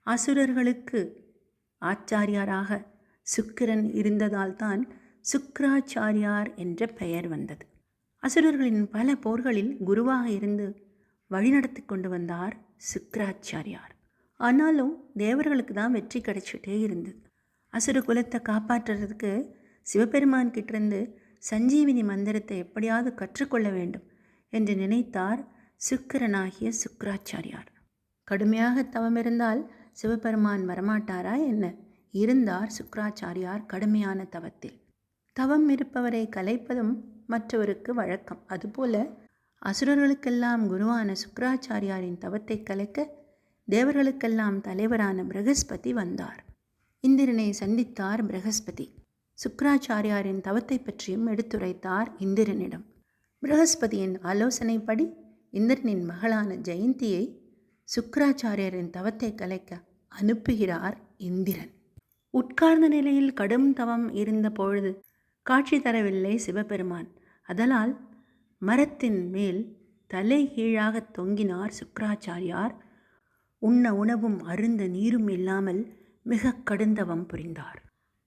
அசுரர்களுக்கு ஆச்சாரியாராக சுக்கிரன் இருந்ததால்தான் சுக்கிராச்சாரியார் என்ற பெயர் வந்தது. அசுரர்களின் பல போர்களில் குருவாக இருந்து வழிநடத்தி கொண்டு வந்தார் சுக்கிராச்சாரியார். ஆனாலும் தேவர்களுக்கு தான் வெற்றி கிடைச்சிட்டே இருந்தது. அசுர குலத்தை காப்பாற்றுறதுக்கு சிவபெருமான் கிட்டேருந்து சஞ்சீவினி மந்திரத்தை எப்படியாவது கற்றுக்கொள்ள வேண்டும் என்று நினைத்தார் சுக்கிரனாகிய சுக்கிராச்சாரியார். கடுமையாக தவம் இருந்தால் சிவபெருமான் வரமாட்டாரா என்ன? இருந்தார் சுக்கிராச்சாரியார் கடுமையான தவத்தில். தவம் இருப்பவரை கலைப்பதும் மற்றவருக்கு வழக்கம். அதுபோல அசுரர்களுக்கெல்லாம் குருவான சுக்கிராச்சாரியாரின் தவத்தை கலைக்க தேவர்களுக்கெல்லாம் தலைவரான பிரகஸ்பதி வந்தார். இந்திரனை சந்தித்தார் பிரகஸ்பதி. சுக்கிராச்சாரியாரின் தவத்தை பற்றியும் எடுத்துரைத்தார் இந்திரனிடம். பிரகஸ்பதியின் ஆலோசனைப்படி இந்திரனின் மகளான ஜெயந்தியை சுக்கிராச்சாரியாரின் தவத்தை கலைக்க அனுப்புகிறார் இந்திரன். உட்கார்ந்த நிலையில் கடும் தவம் இருந்த பொழுது காட்சி தரவில்லை சிவபெருமான். அதனால் மரத்தின் மேல் தலை கீழாக தொங்கினார் சுக்கிராச்சாரியார். உண்ண உணவும் அருந்த நீரும் இல்லாமல் மிக கடுந்தவம் புரிந்தார்.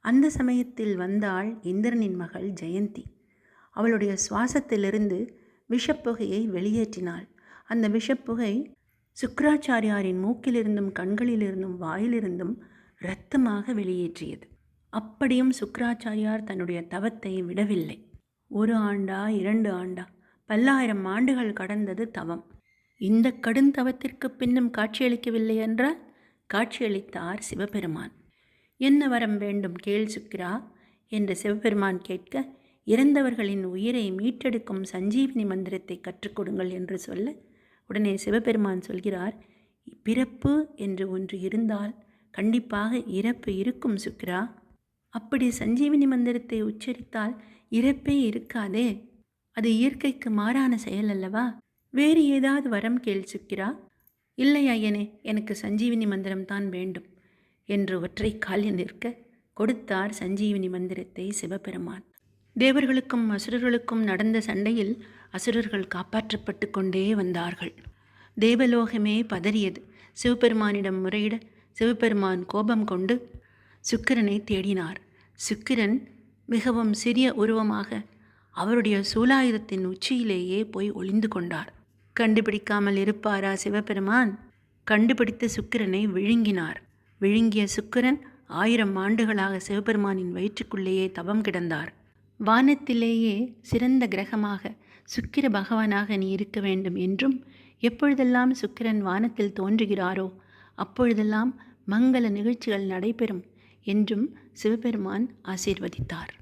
அந்த சமயத்தில் வந்தாள் இந்திரனின் மகள் ஜெயந்தி. அவளுடைய சுவாசத்திலிருந்து விஷப்புகையை வெளியேற்றினாள். அந்த விஷப்புகை சுக்கிராச்சாரியாரின் மூக்கிலிருந்தும் கண்களிலிருந்தும் வாயிலிருந்தும் இரத்தமாக வெளியேற்றியது. அப்படியும் சுக்கிராச்சாரியார் தன்னுடைய தவத்தை விடவில்லை. 1 ஆண்டா 2 ஆண்டா பல்லாயிரம் ஆண்டுகள் கடந்தது தவம். இந்த கடுந்தவத்திற்கு பின்னும் காட்சியளிக்கவில்லை என்றால் காட்சியளித்தார் சிவபெருமான். என்ன வரம் வேண்டும் கேள் சுக்கிரா என்று சிவபெருமான் கேட்க, இறந்தவர்களின் உயிரை மீட்டெடுக்கும் சஞ்சீவினி மந்திரத்தை கற்றுக் கொடுங்கள் என்று சொல்ல, உடனே சிவபெருமான் சொல்கிறார், பிறப்பு என்று ஒன்று இருந்தால் கண்டிப்பாக இறப்பு இருக்கும் சுக்கிரா. அப்படி சஞ்சீவினி மந்திரத்தை உச்சரித்தால் இறப்பே இருக்காதே. அது இயற்கைக்கு மாறான செயல் அல்லவா? வேறு ஏதாவது வரம் கேள் சுக்கிரா. இல்லை ஐயனே, எனக்கு சஞ்சீவினி மந்திரம் தான் வேண்டும் என்று ஒற்றை காலில் நிற்க கொடுத்தார் சஞ்சீவினி மந்திரத்தை சிவபெருமான். தேவர்களுக்கும் அசுரர்களுக்கும் நடந்த சண்டையில் அசுரர்கள் காப்பாற்றப்பட்டு கொண்டே வந்தார்கள். தேவலோகமே பதறியது. சிவபெருமானிடம் முறையிட சிவபெருமான் கோபம் கொண்டு சுக்கிரனை தேடினார். சுக்கிரன் மிகவும் சிறிய உருவமாக அவருடைய சூலாயுதத்தின் உச்சியிலேயே போய் ஒளிந்து கொண்டார். கண்டுபிடிக்காமல் இருப்பாரா சிவபெருமான்? கண்டுபிடித்து சுக்கிரனை விழுங்கினார். விழுங்கிய சுக்கிரன் 1000 ஆண்டுகளாக சிவபெருமானின் வயிற்றுக்குள்ளேயே தவம் கிடந்தார். வானத்திலேயே சிறந்த கிரகமாக சுக்கிர பகவானாக நீ இருக்க வேண்டும் என்றும், எப்பொழுதெல்லாம் சுக்கிரன் வானத்தில் தோன்றுகிறாரோ அப்பொழுதெல்லாம் மங்கள நிகழ்ச்சிகள் நடைபெறும் என்றும் சிவபெருமான் ஆசீர்வதித்தார்.